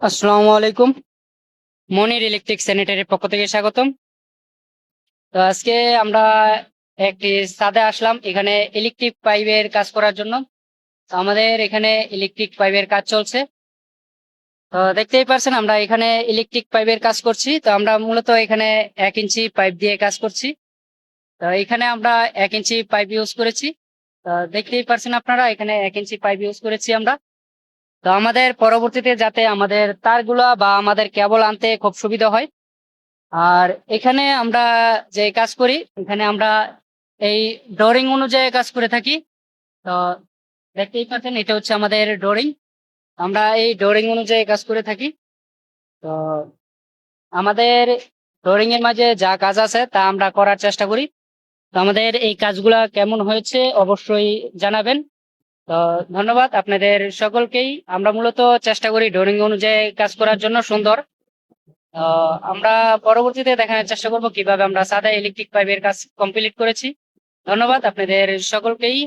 আসসালামু আলাইকুম। মনির ইলেকট্রিক স্যানিটারির পক্ষ থেকে স্বাগতম। তো আজকে আমরা একটি ছাদে আসলাম এখানে ইলেকট্রিক পাইপের কাজ করার জন্য। তো আমাদের এখানে ইলেকট্রিক পাইপের কাজ চলছে। তো দেখতেই পারছেন আমরা এখানে ইলেকট্রিক পাইপের কাজ করছি। তো আমরা মূলত এখানে 1 ইঞ্চি পাইপ দিয়ে কাজ করছি। তো এখানে আমরা 1 ইঞ্চি পাইপ ইউজ করেছি। তো দেখতেই পারছেন আপনারা এখানে 1 ইঞ্চি পাইপ ইউজ করেছি আমরা। তো আমাদের পরবর্তীতে যাতে আমাদের তারগুলা বা আমাদের কেবল আনতে খুব সুবিধা হয়। আর এখানে আমরা যে কাজ করি এখানে আমরা এই ডোরিং অনুযায়ী কাজ করে থাকি। তো দেখতেই পাচ্ছেন এটা হচ্ছে আমাদের ডোরিং। আমরা এই ডোরিং অনুযায়ী কাজ করে থাকি। তো আমাদের ডোরিং এর মাঝে যা কাজ আছে তা আমরা করার চেষ্টা করি। তো আমাদের এই কাজগুলা কেমন হয়েছে অবশ্যই জানাবেন। তো ধন্যবাদ আপনাদের সকলকেই। আমরা মূলত চেষ্টা করি ডোরিং অনুযায়ী কাজ করার জন্য সুন্দর। আমরা পরবর্তীতে দেখানোর চেষ্টা করব কিভাবে আমরা সাদা ইলেকট্রিক পাইপের কাজ কমপ্লিট করেছি। ধন্যবাদ আপনাদের সকলকেই।